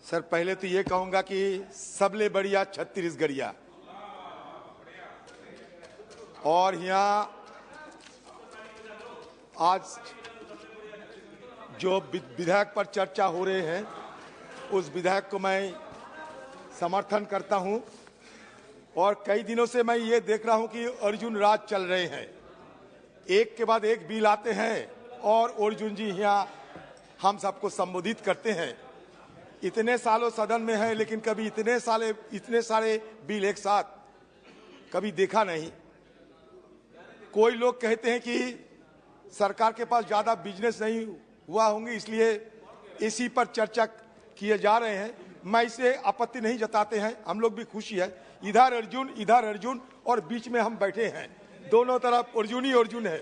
Sir, पहले तो ये कहूंगा कि सबले बढ़िया छत्तीसगढ़िया। और यहाँ आज जो विधायक पर चर्चा हो रहे हैं उस विधायक को मैं समर्थन करता हूं। और कई दिनों से मैं ये देख रहा हूं कि अर्जुन राज चल रहे हैं, एक के बाद एक बिल आते हैं और अर्जुन जी यहाँ हम सबको संबोधित करते हैं। इतने सालों सदन में है लेकिन कभी इतने सारे बिल एक साथ कभी देखा नहीं। कोई लोग कहते हैं कि सरकार के पास ज्यादा बिजनेस नहीं हुआ होंगे इसलिए इसी पर चर्चा किए जा रहे हैं। मैं इसे आपत्ति नहीं जताते हैं, हम लोग भी खुशी है। इधर अर्जुन और बीच में हम बैठे हैं, दोनों तरफ अर्जुन ही अर्जुन है।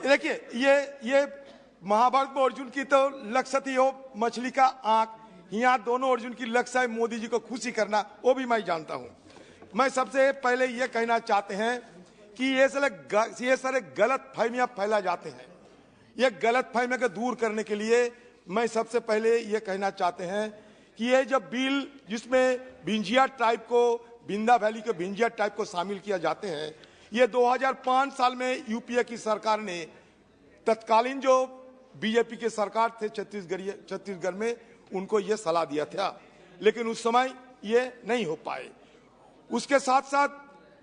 देखिए ये महाभारत में अर्जुन की तो लक्ष्य हो मछली का आंख, यहाँ दोनों अर्जुन की लक्ष्य है मोदी जी को खुशी करना, वो भी मैं जानता हूँ। मैं सबसे पहले ये कहना चाहते हैं कि ये सारे गलत फहमियां फैला जाते हैं। ये गलत फहमियां को दूर करने के लिए मैं सबसे पहले ये कहना चाहते हैं कि ये जब बिल जिसमें भिंजिया ट्राइब को, बिंदा वैली के भिंजिया ट्राइब को शामिल किया जाते हैं, ये 2005 साल में यूपीए की सरकार ने, तत्कालीन जो बीजेपी के सरकार थे छत्तीसगढ़ में, उनको ये सलाह दिया था, लेकिन उस समय ये नहीं हो पाए। उसके साथ साथ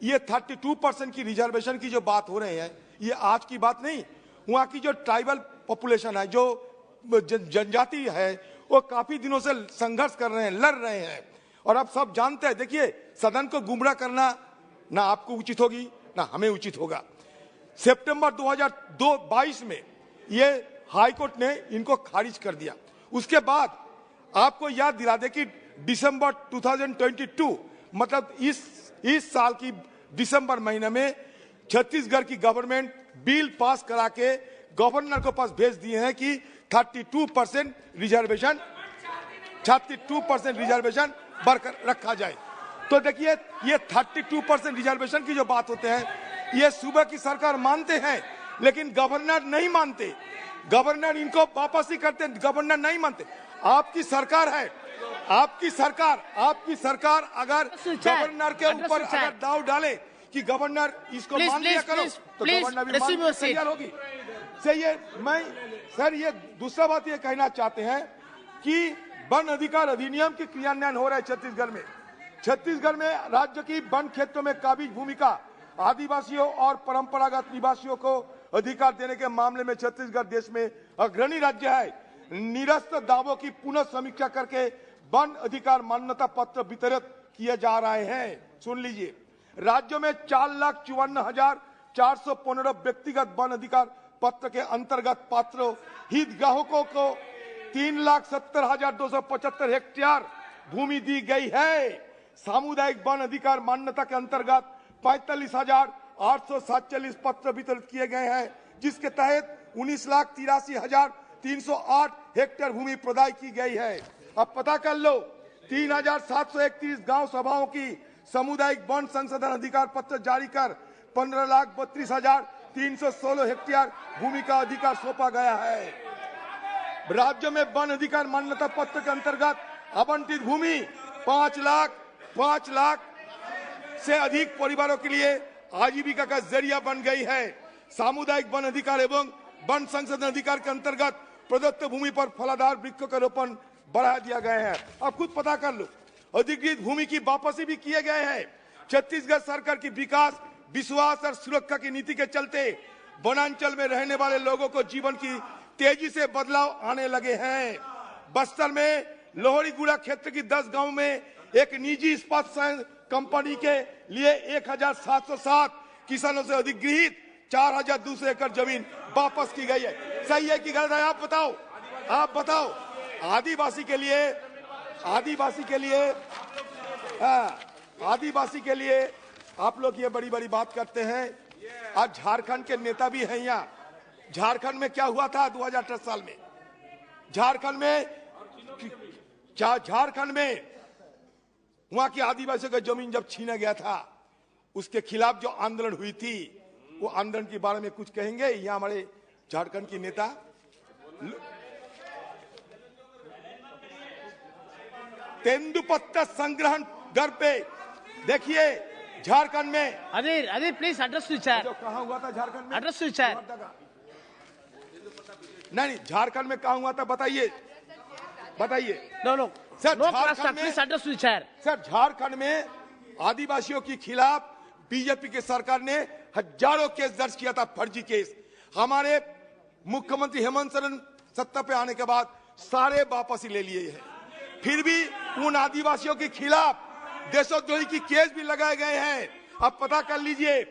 ये 32% की रिजर्वेशन की जो बात हो रही है, ये आज की बात नहीं। वहाँ की जो ट्राइबल पॉपुलेशन है, जो जनजाति है, वो काफी दिनों से संघर्ष कर रहे हैं, लड़ रहे हैं। और अब सब जानते हैं, देखिए सदन को गुमराह करना ना आपको उचित होगी ना हमें उचित होगा। सितंबर 2022 में ये हाईकोर्ट ने इनको खारिज कर दिया। उसके बाद आपको याद दिला दे कि दिसंबर 2022 मतलब इस साल की दिसंबर महीने में छत्तीसगढ़ की गवर्नमेंट बिल पास करा के गवर्नर को पास भेज दिए हैं कि 32% रिजर्वेशन बरकरार रखा जाए। तो देखिए ये 32% रिजर्वेशन की जो बात होते हैं, ये सूबे की सरकार मानते हैं लेकिन गवर्नर नहीं मानते। गवर्नर इनको वापस ही करते, गवर्नर नहीं मानते। आपकी सरकार है, आपकी सरकार अगर गवर्नर के ऊपर अगर दाव डाले कि गवर्नर इसको मान लिया करो, तो गवर्नर भी मानने को तैयार होगी। सर ये दूसरा बात ये कहना चाहते हैं कि वन अधिकार अधिनियम की क्रियान्वयन हो रहा है छत्तीसगढ़ में राज्य की वन क्षेत्रों में काबिज भूमिका, आदिवासियों और परंपरागत निवासियों को अधिकार देने के मामले में छत्तीसगढ़ देश में अग्रणी राज्य है। निरस्त दावों की पुनः समीक्षा करके वन अधिकार मान्यता पत्र वितरित किए जा रहे हैं। सुन लीजिए, राज्यों में 4,54,415 व्यक्तिगत वन अधिकार पत्र के अंतर्गत पात्र हितग्राहकों को 3,70,275 हेक्टेयर भूमि दी गई है। सामुदायिक वन अधिकार मान्यता के अंतर्गत 45,847 पत्र वितरित किए गए हैं, जिसके तहत 19,83,308 हेक्टेयर भूमि प्रदाय की गई है। अब पता कर लो, 3,731 गांव सभाओं की सामुदायिक वन संशोधन अधिकार पत्र जारी कर 15,32,316 हेक्टेयर भूमि का अधिकार सौंपा गया है। राज्य में वन अधिकार मान्यता पत्र के अंतर्गत आवंटित भूमि 5 लाख से अधिक परिवारों के लिए आजीविका का जरिया बन गई है। सामुदायिक वन अधिकार एवं वन संशोधन अधिकार के अंतर्गत प्रदत्त भूमि पर फलाधार वृक्षों का रोपण बढ़ा दिया गया है। अब खुद पता कर लो, अधिकृत भूमि की वापसी भी किए गए हैं। छत्तीसगढ़ सरकार की विकास, विश्वास और सुरक्षा की नीति के चलते वनांचल में रहने वाले लोगों को जीवन की तेजी से बदलाव आने लगे हैं। बस्तर में लोहरीगुड़ा क्षेत्र की 10 गांव में एक निजी इस्पात कंपनी के लिए 1,707 किसानों से अधिगृहित 4,200 एकड़ जमीन वापस की गई है। सही है कि गलत है? आप बताओ। आदिवासी के लिए आप लोग ये बड़ी बड़ी बात करते हैं। आज झारखंड के नेता भी हैं यहाँ। झारखंड में क्या हुआ था 2018 साल में? झारखंड में वहां की आदिवासियों का जमीन जब छीना गया था, उसके खिलाफ जो आंदोलन हुई थी, वो आंदोलन के बारे में कुछ कहेंगे यहाँ हमारे झारखंड की नेता? तेंदुपत्ता संग्रहण दर पे देखिए झारखंड में अधीर प्लीज एड्रेस टू चेयर। जो कहा हुआ था झारखंड में, एड्रेस टू चेयर। नहीं झारखंड में कहा हुआ था, बताइए no sir. Please address to chair. Sir Jharkhand में आदिवासियों के खिलाफ बीजेपी की सरकार ने हजारों केस दर्ज किया था, फर्जी केस। हमारे मुख्यमंत्री हेमंत सोरेन सत्ता पे आने के बाद सारे वापस ले लिए हैं, फिर भी उन आदिवासियों के खिलाफ देशद्रोही की केस भी लगाए गए हैं। अब पता कर लीजिए,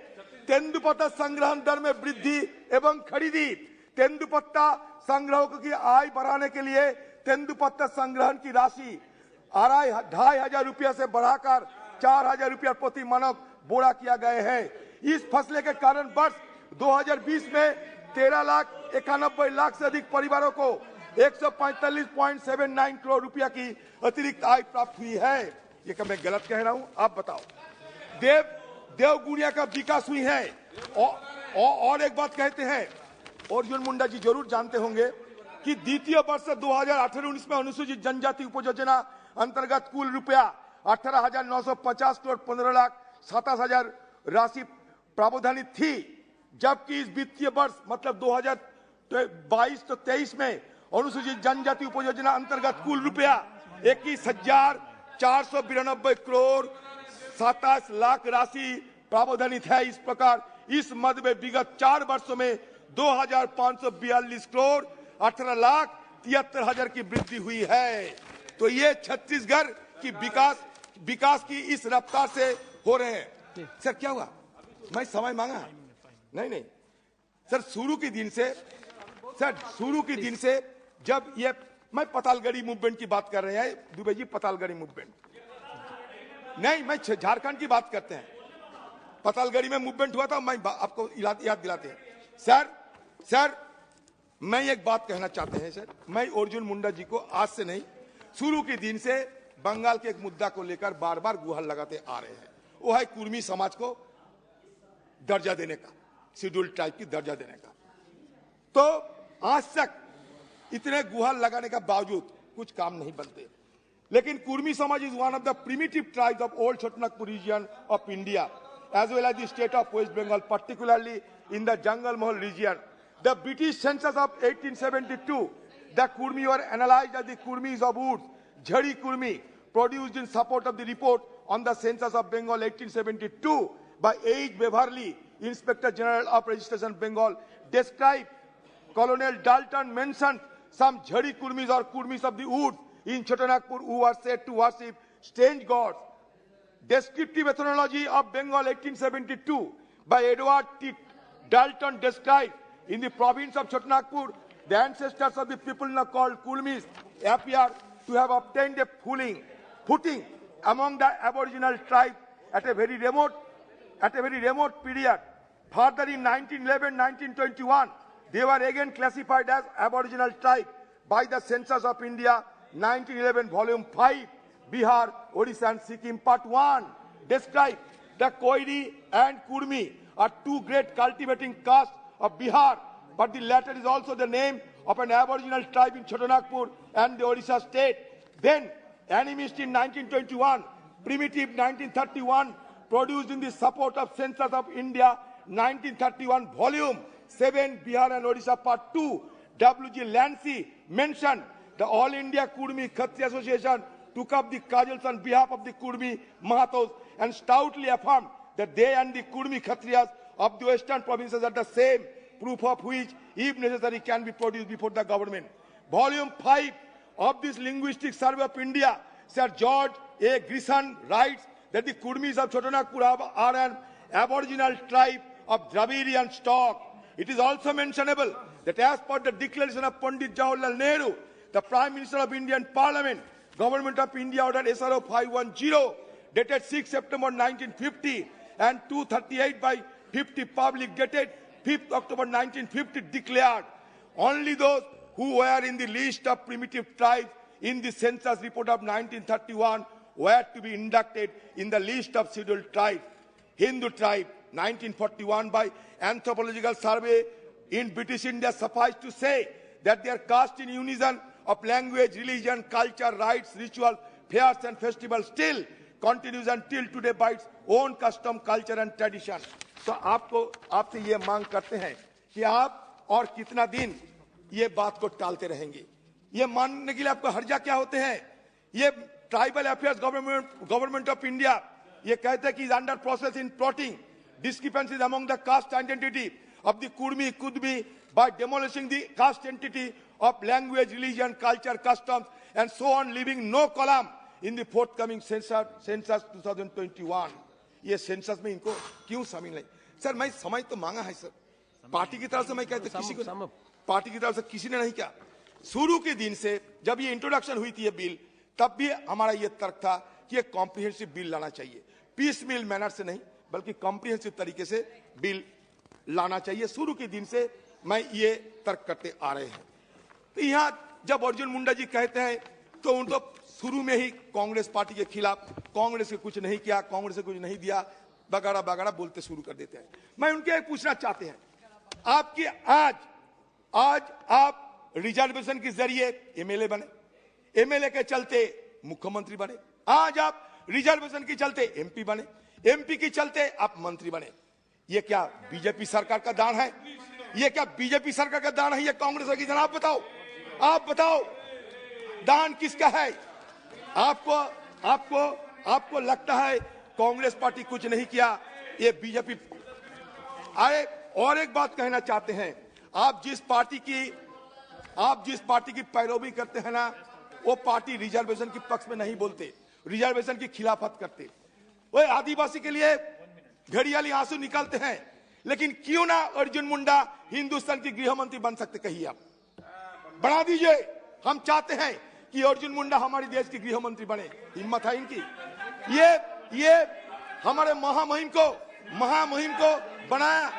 तेंदुपत्ता संग्रहण दर में वृद्धि एवं खरीदी। तेंदुपत्ता संग्राहकों की आय बढ़ाने के लिए तेंदुपत्ता संग्रहण की राशि 2,500 रुपया से बढ़ाकर 4,000 रुपया प्रति मानक बोरा किया गए हैं। इस फैसले के कारण वर्ष 2020 में 13,91,00,000 से अधिक परिवारों को 145.79 करोड़ रुपया की अतिरिक्त आय प्राप्त हुई है। ये क्या मैं गलत कह रहा हूं? आप बताओ। देवगुड़िया का विकास हुई है। और एक बात कहते हैं, अर्जुन मुंडा जी जरूर जानते होंगे कि द्वितीय वर्ष 2018-19 में अनुसूचित जनजाति उपयोजना अंतर्गत कुल रुपया 18,950 करोड़ 15,27,000 राशि प्रावधानित थी, जबकि इस वित्तीय वर्ष मतलब 2022-23 में अनुसूचित जनजाति उपयोजना अंतर्गत कुल रुपया 21,492 करोड़ 27 लाख राशि प्रावधानित है। इस प्रकार इस मद में विगत 4 वर्षों में 2,542 करोड़ 18,73,000 की वृद्धि हुई है। तो ये छत्तीसगढ़ की विकास की इस रफ्तार से हो रहे हैं। सर क्या हुआ? मैं समय मांगा? नहीं सर, शुरू के दिन से जब ये मैं पतालगढ़ी मूवमेंट की बात कर रहे हैं, दुबे जी, पतालगढ़ी मूवमेंट नहीं, मैं झारखंड की बात करते हैं। पतालगढ़ी में मूवमेंट हुआ था, मैं आपको याद दिलाते हैं। सर मैं एक बात कहना चाहते हैं सर, मैं अर्जुन मुंडा जी को आज से नहीं, शुरू के दिन से बंगाल के एक मुद्दा को लेकर बार बार गुहार लगाते आ रहे हैं। वो है कुर्मी समाज को दर्जा देने का, शेड्यूल ट्राइब की दर्जा देने का। तो आज तक इतने गुहार लगाने का बावजूद कुछ काम नहीं बनते। लेकिन Kurmi samaj is one of the primitive tribes of old Chotanagpur region of India as well as the state of West Bengal, particularly in the Jungle Mahal region. The British census of 1872, the Kurmi were analyzed as the Kurmis of Woods, Jhari Kurmi, produced in support of the report on the census of Bengal 1872 by H. Beverly, Inspector General of Registration Bengal, described Colonel Dalton mentioned some Jhari Kurmis or Kurmis of the Woods in Chotanagpur who are said to worship strange gods. Descriptive ethnology of Bengal 1872 by Edward T. Dalton described in the province of Chotanagpur, the ancestors of the people now called Kurmis appear to have obtained a footing among the aboriginal tribe at a very remote period. Further in 1911-1921, they were again classified as aboriginal tribe by the Census of India 1911 volume 5. Bihar, Odisha and Sikkim. Part 1 describe the Koiri and Kurmi are two great cultivating castes of Bihar, but the latter is also the name of an aboriginal tribe in Chotanagpur and the Odisha state. Then, Animist in 1921, Primitive 1931, produced in the support of Census of India 1931, Volume 7, Bihar and Odisha, Part 2. W.G. Lancy mentioned the All India Kurmi Khatriya Association took up the cudgels on behalf of the Kurmi Mahatos and stoutly affirmed that they and the Kurmi Khatriyas of the western provinces are the same, proof of which, if necessary, can be produced before the government. Volume 5 of this linguistic survey of India, Sir George A. Grishan writes that the Kurmis of Chotanagpur are an aboriginal tribe of Dravidian stock. It is also mentionable that as per the declaration of Pandit Jawaharlal Nehru, the Prime Minister of Indian Parliament, Government of India ordered SRO 510, dated 6 September 1950, and 238 by 50 public, dated 5th October 1950, declared only those who were in the list of primitive tribes in the census report of 1931 were to be inducted in the list of scheduled tribes. Hindu tribe, 1941 by Anthropological Survey in British India, suffice to say that they are cast in unison of language, religion, culture, rites, rituals, fairs and festivals still continues until today by its own custom, culture and tradition. तो आपसे ये मांग करते हैं कि आप और कितना दिन ये बात को टालते रहेंगे? ये मानने के लिए आपको हर्जा क्या होते हैं? ये tribal affairs government of India ये कहते हैं कि is under process in plotting discrepancies among the caste identity of the Kurmi by demolishing the caste entity of language, religion, culture, customs, and so on, leaving no column in the forthcoming census 2021. ये census में इनको क्यों शामिल नहीं? Sir मैं समय तो मांगा है सर, पार्टी की तरफ से मैं कहता किसी को, पार्टी की तरफ से किसी ने नहीं किया। शुरू के दिन से जब ये इंट्रोडक्शन हुई थी ये बिल, तब भी हमारा ये तर्क था कि ये कॉम्प्रिहेंसिव बिल लाना चाहिए, पीस मिल मैनर से नहीं बल्कि कॉम्प्रिहेंसिव तरीके से बिल लाना चाहिए। शुरू के दिन से मैं ये तर्क करते आ रहे हैं। तो यहाँ जब अर्जुन मुंडा जी कहते हैं तो उनको शुरू में ही कांग्रेस पार्टी के खिलाफ, कांग्रेस ने कुछ नहीं किया, कांग्रेस ने कुछ नहीं दिया, बगाड़ा बगाड़ा बोलते शुरू कर देते हैं। मैं उनके एक पूछना चाहते हैं, आपकी आज आप रिजर्वेशन के जरिए एमएलए बने, एमएलए के चलते मुख्यमंत्री बने, आज आप रिजर्वेशन के चलते एमपी बने, एमपी के चलते आप मंत्री बने। ये क्या बीजेपी सरकार का दान है? ये क्या बीजेपी सरकार का दान है? ये कांग्रेस की दान? आप बताओ दान किसका है? आपको लगता है कांग्रेस पार्टी कुछ नहीं किया, ये बीजेपी। अरे और एक बात कहना चाहते हैं, आप जिस पार्टी की पैरवी करते हैं ना, वो पार्टी रिजर्वेशन के पक्ष में नहीं बोलते, रिजर्वेशन की खिलाफत करते। वो आदिवासी के लिए घड़ियाली आंसू निकालते हैं, लेकिन क्यों ना अर्जुन मुंडा हिंदुस्तान की गृह मंत्री बन सकते? कहिए आप, बना दीजिए। हम चाहते हैं कि अर्जुन मुंडा हमारे देश की गृह मंत्री बने। हिम्मत है इनकी। ये हमारे महामहिम को बनाया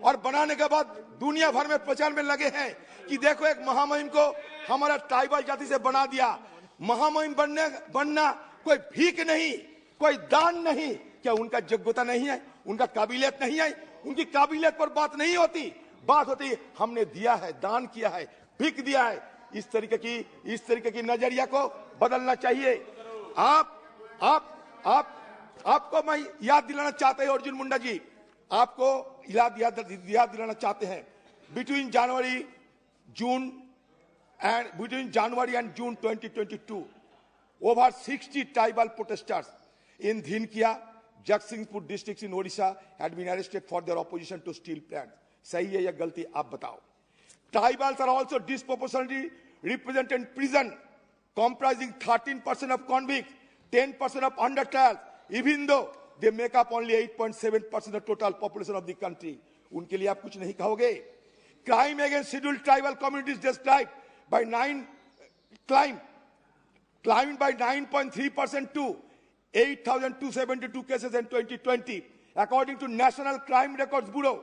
और बनाने के बाद दुनिया भर में प्रचार में लगे हैं कि देखो एक महामहिम को हमारा ट्राइबल जाति से बना दिया। महामहिम बनना कोई भीख नहीं, कोई दान नहीं। क्या उनका योग्यता नहीं है? उनका काबिलियत नहीं है? उनकी काबिलियत पर बात नहीं होती, बात होती हमने दिया है, दान किया है, भीख दिया है। इस तरीके की नजरिया को बदलना चाहिए। आपको मैं याद दिलाना चाहते हैं, अर्जुन मुंडा जी आपको याद दिलाना चाहते हैं, between January and June 2022 over 60 tribal protesters in Dhinkia, Jagsingpur districts in Odisha had been arrested for their opposition to steel plants. सही है या गलती? आप बताओ। Tribals are also disproportionately represented in prison, comprising 13% of convicts, 10% of under trials, even though they make up only 8.7% of total population of the country. उनके लिए आप कुछ नहीं कहोगे? Crime against scheduled tribal communities described by climbed by 9.3% to 8,272 cases in 2020, according to National Crime Records Bureau.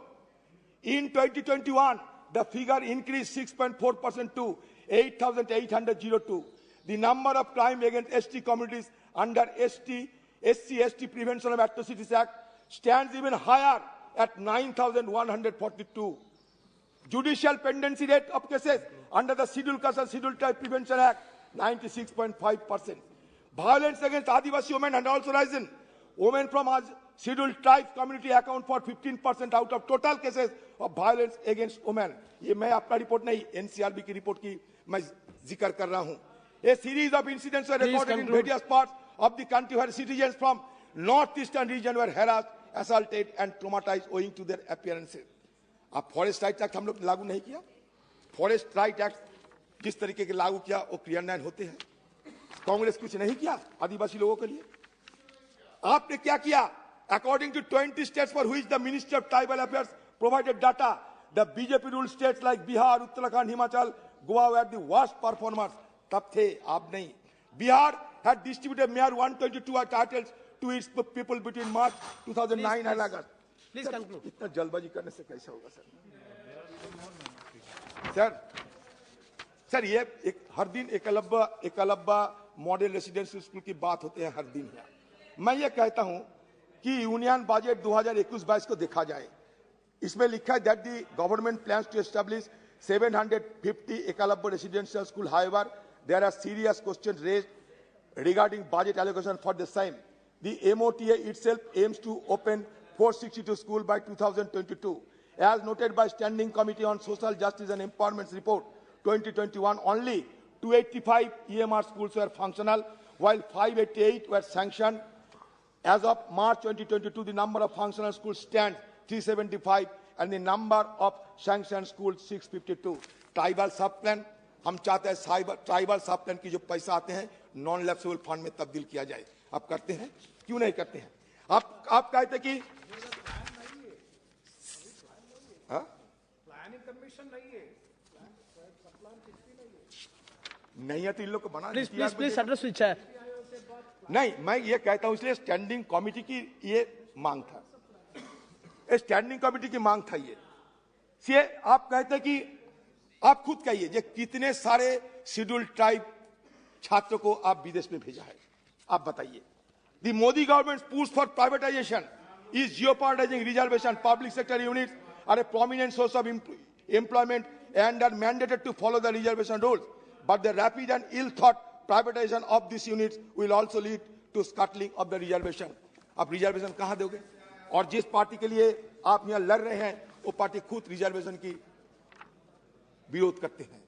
In 2021, the figure increased 6.4% to 8,802. The number of crime against ST communities under SC/ST Prevention of Atrocities Act stands even higher at 9,142. Judicial pendency rate of cases under the Scheduled Caste and Scheduled Tribe Prevention Act 96.5%. Violence against Adivasi women had also risen. Women from scheduled tribe community account for 15% out of total cases of violence against women. ये मैं अपना report नहीं, NCRB की report की मैं जिक्र कर रहा हूँ। A series of incidents were recorded in various parts of the country where citizens from northeastern region were harassed, assaulted and traumatized owing to their appearances. अब फॉरेस्ट राइट एक्ट हम लोग लागू नहीं किया। फॉरेस्ट राइट एक्ट जिस तरीके के लागू किया वो क्रियान्वयन होते हैं। कांग्रेस कुछ नहीं किया आदिवासी लोगों के लिए। आपने क्या किया? According to 20 states for which the ministry of tribal affairs provided data, the BJP ruled states like Bihar, Uttarakhand, Himachal, Goa were the worst performers. तब थे, आप नहीं। Bihar had distributed mere 122 titles to its people between March 2009 and August. Please conclude. इतना जल्दबाजी करने से कैसा होगा सर? ये हर दिन एकलव्य मॉडल रेसिडेंशियल स्कूल की बात होते हैं हर दिन यहाँ। मैं ये कहता हूं कि यूनियन बजट 2021-22 को देखा जाए। इसमें लिखा है that the government plans to establish 750 Eklavya residential school. However there are serious questions raised regarding budget allocation for the same. The MOTA itself aims to open 462 schools by 2022. As noted by Standing Committee on Social Justice and Empowerment Report 2021, only 285 EMR schools were functional, while 588 were sanctioned. As of March 2022, the number of functional schools stands 375 and the number of sanctioned schools 652. Tribal सब plan हम चाहते हैं tribal सब plan की जो पैसा आते हैं नॉन लैप्सेबल फंड में तब्दील किया जाए। आप करते हैं, क्यों नहीं करते हैं? आप कहते कि प्लानिंग कमीशन नहीं है तो इन लोग को बना प्लीज एड्रेस विच है। नहीं, मैं ये कहता हूं इसलिए स्टैंडिंग कमेटी की ये मांग था, स्टैंडिंग कमेटी की मांग था ये आप कहते कि आप खुद कहिए जो कितने सारे शेड्यूल्ड ट्राइब छात्रों को आप विदेश में भेजा है, आप बताइए। The Modi government push for privatization is jeopardizing reservation public sector units are a prominent source of employment and are mandated to follow the reservation rules, but the rapid and ill thought privatization of these units will also lead to scuttling of the reservation. आप reservation कहां दोगे? और जिस party के लिए आप यहां लड़ रहे हैं वो पार्टी खुद रिजर्वेशन की विरोध करते हैं।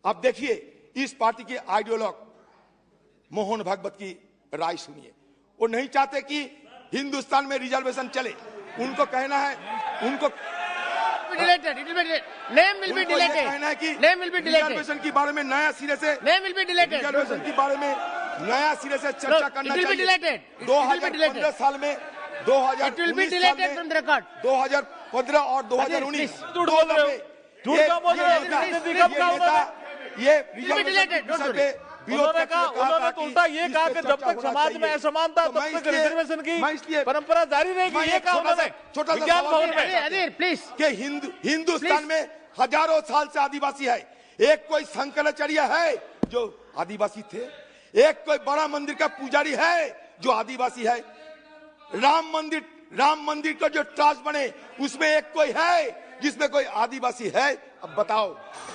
आप देखिए इस पार्टी के आइडियोलॉग मोहन भागवत की राय सुनिए। वो नहीं चाहते कि हिंदुस्तान में रिजर्वेशन चले। उनको कहना है, उनको deleted. It will be name will be deleted. Name will be deleted. Reservation के बारे में नया सिरे से name will be deleted. Reservation के बारे में नया सिरे से चर्चा करना चाहिए। It will be deleted. 2015 साल में 2019 It will be deleted from the record. 2015 और 2019 झूठ बोल रहे हो, झूठ क्या बोल रहे हो? ये रिजर्वेशन पे उन्होंने तो उल्टा ये कहा कि जब तक समाज में असमानता तब तक रिजर्वेशन की परंपरा जारी रहेगी। ये कहा उन्होंने विज्ञान भवन में प्लीज कि हिंदुस्तान में हजारों साल से आदिवासी है। एक कोई शंकराचार्य है जो आदिवासी थे, एक कोई बड़ा मंदिर का पुजारी है जो आदिवासी है। राम मंदिर का जो ट्रस्ट बने उसमें एक कोई है जिसमें कोई आदिवासी है। अब बताओ,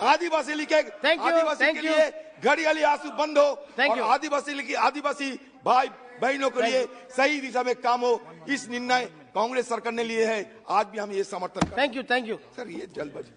आदिवासी लिखे आदिवासी के लिए घड़ियाली आंसू बंद हो और आदिवासी भाई बहनों के लिए सही दिशा में काम हो, इस निर्णय कांग्रेस सरकार ने लिए है। आज भी हम ये समर्थन करते हैं। Thank you sir. ये जल्दबाजी